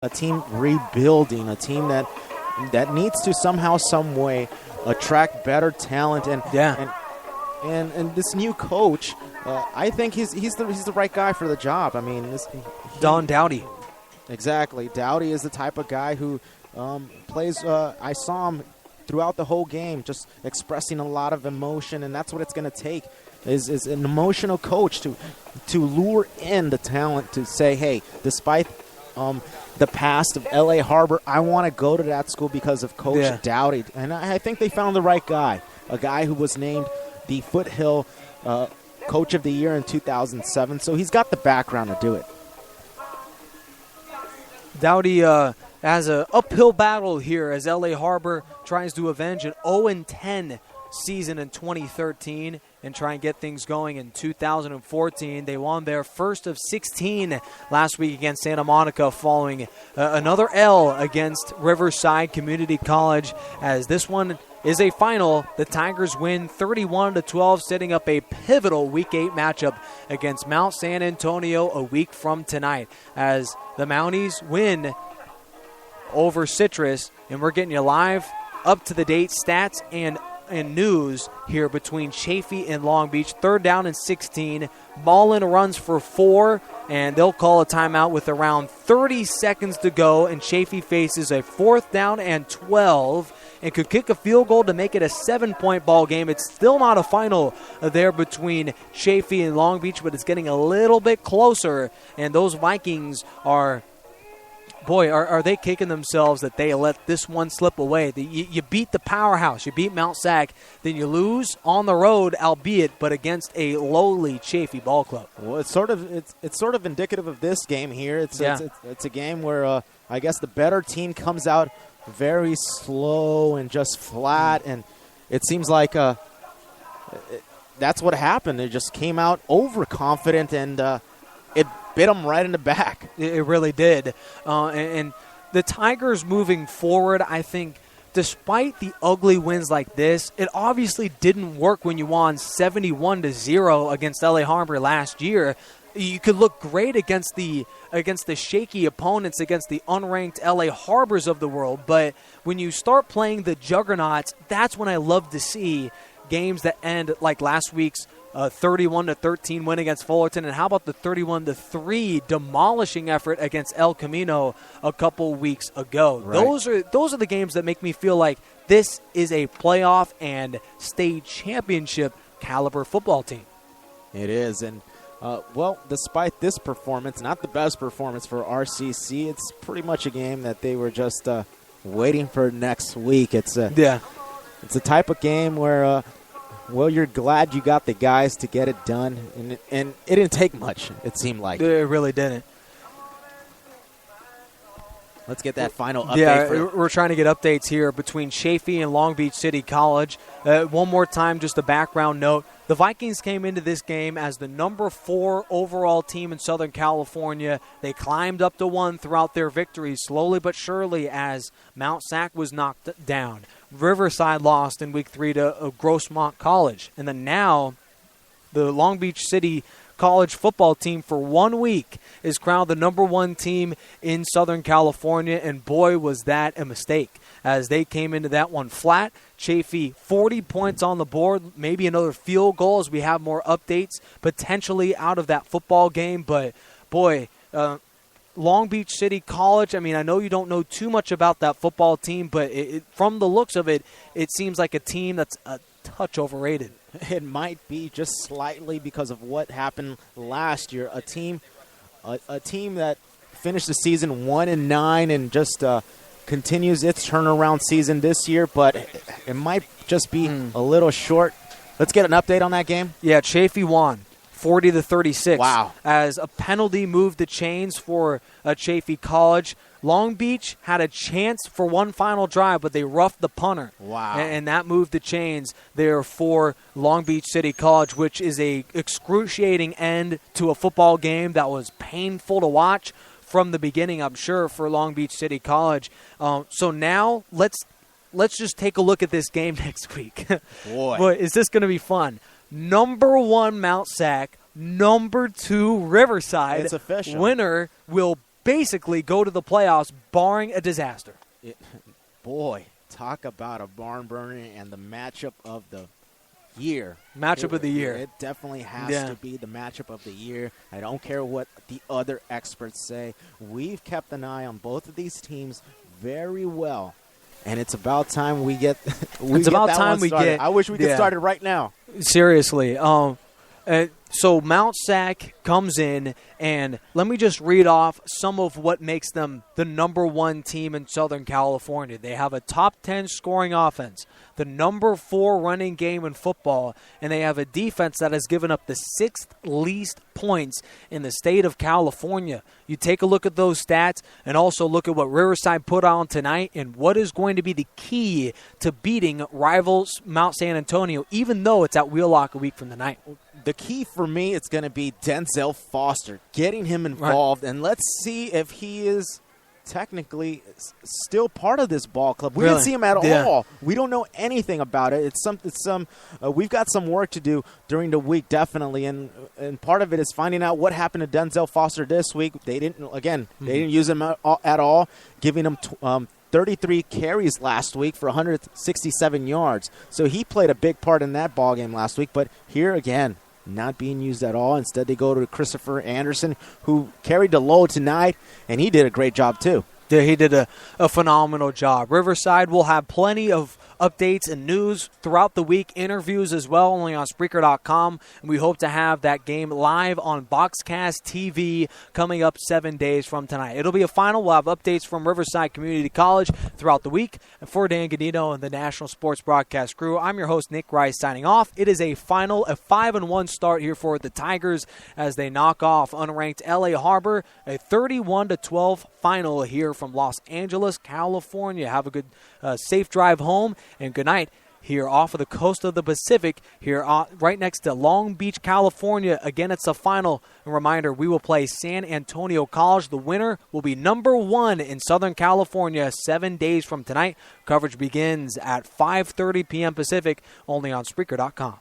a team rebuilding, a team that needs to somehow, some way attract better talent. And this new coach, I think he's the right guy for the job. I mean, Don Dowdy. Exactly. Dowdy is the type of guy who plays. I saw him throughout the whole game, just expressing a lot of emotion, and that's what it's going to take. Is an emotional coach to lure in the talent to say, hey, despite the past of LA Harbor, I want to go to that school because of Coach Dowdy. And I think they found the right guy, a guy who was named the Foothill Coach of the Year in 2007. So he's got the background to do it. Dowdy has an uphill battle here as LA Harbor tries to avenge an 0-10 season in 2013 and try and get things going in 2014. They won their first of 16 last week against Santa Monica, following another L against Riverside Community College. As this one is a final, the Tigers win 31-12, setting up a pivotal Week 8 matchup against Mount San Antonio a week from tonight. As the Mounties win over Citrus, and we're getting you live, up-to-the-date stats and news here between Chaffee and Long Beach. 3rd down and 16. Mullen runs for 4, and they'll call a timeout with around 30 seconds to go, and Chaffee faces a 4th down and 12 and could kick a field goal to make it a 7-point ball game. It's still not a final there between Chaffee and Long Beach, but it's getting a little bit closer, and those Vikings are they kicking themselves that they let this one slip away. You beat the powerhouse, you beat Mount Sac, then you lose on the road, albeit, but against a lowly Chaffee ball club. Well, it's sort of indicative of this game here. It's a game where I guess the better team comes out very slow and just flat, and it seems like that's what happened. They just came out overconfident, and it bit them right in the back. It really did. And the Tigers moving forward, I think, despite the ugly wins like this, it obviously didn't work when you won 71-0 against LA Harbor last year. You could look great against the shaky opponents, against the unranked LA Harbors of the world, but when you start playing the juggernauts, that's when I love to see games that end like last week's 31-13 win against Fullerton, and how about the 31-3 demolishing effort against El Camino a couple weeks ago? Right. Those are the games that make me feel like this is a playoff and state championship caliber football team. It is, and despite this performance, not the best performance for RCC, it's pretty much a game that they were just waiting for next week. It's a type of game where you're glad you got the guys to get it done, and it didn't take much, it seemed like. It really didn't. Let's get that final update. Yeah, we're trying to get updates here between Chaffee and Long Beach City College. One more time, just a background note. The Vikings came into this game as the number 4 overall team in Southern California. They climbed up to 1 throughout their victories, slowly but surely, as Mount Sac was knocked down. Riverside lost in Week 3 to Grossmont College. And then now the Long Beach City College football team for 1 week is crowned the number 1 team in Southern California, and boy, was that a mistake, as they came into that one flat. Chaffee, 40 points on the board, maybe another field goal as we have more updates potentially out of that football game. But, boy, Long Beach City College, I mean, I know you don't know too much about that football team, but from the looks of it, it seems like a team that's a touch overrated. It might be just slightly because of what happened last year. A team that finished the season 1-9 and just continues its turnaround season this year, but it might just be a little short. Let's get an update on that game. Yeah, Chaffee won 40-36. Wow. As a penalty moved the chains for Chaffee College. Long Beach had a chance for one final drive, but they roughed the punter. Wow. And that moved the chains there for Long Beach City College, which is a excruciating end to a football game that was painful to watch from the beginning, I'm sure, for Long Beach City College. So now let's just take a look at this game next week. Boy, is this going to be fun. Number 1 Mount Sac, number 2 Riverside. It's official. Winner will basically go to the playoffs, barring a disaster. Boy, talk about a barn burner and the matchup of the year. Matchup of the year. It definitely has to be the matchup of the year. I don't care what the other experts say. We've kept an eye on both of these teams very well. And it's about time we get it's about time we get. I wish we could start it right now. Seriously. So Mount Sac comes in, and let me just read off some of what makes them the number one team in Southern California. They have a top 10 scoring offense, the number 4 running game in football, and they have a defense that has given up the 6th least points in the state of California. You take a look at those stats and also look at what Riverside put on tonight and what is going to be the key to beating rivals Mount San Antonio, even though it's at Wheelock a week from tonight. The key for me, it's going to be Denzel Foster, getting him involved, and let's see if he is technically still part of this ball club. We didn't see him at all. We don't know anything about it. We've got some work to do during the week, definitely, and part of it is finding out what happened to Denzel Foster this week. They didn't use him at all, giving him 33 carries last week for 167 yards. So he played a big part in that ball game last week, but here again, not being used at all. Instead, they go to Christopher Anderson, who carried the load tonight, and he did a great job too. Yeah, he did a phenomenal job. Riverside will have plenty of updates and news throughout the week, interviews as well, only on Spreaker.com. And we hope to have that game live on Boxcast TV coming up 7 days from tonight. It'll be a final. We'll have updates from Riverside Community College throughout the week. And for Dan Ganino and the National Sports Broadcast crew, I'm your host, Nick Rice, signing off. It is a 5-1 start here for the Tigers as they knock off unranked LA Harbor, a 31-12 final here from Los Angeles, California. Have a good, safe drive home, and good night here off of the coast of the Pacific, here right next to Long Beach, California. Again, it's a final. A reminder, we will play San Antonio College. The winner will be number 1 in Southern California 7 days from tonight. Coverage begins at 5:30 p.m. Pacific, only on Spreaker.com.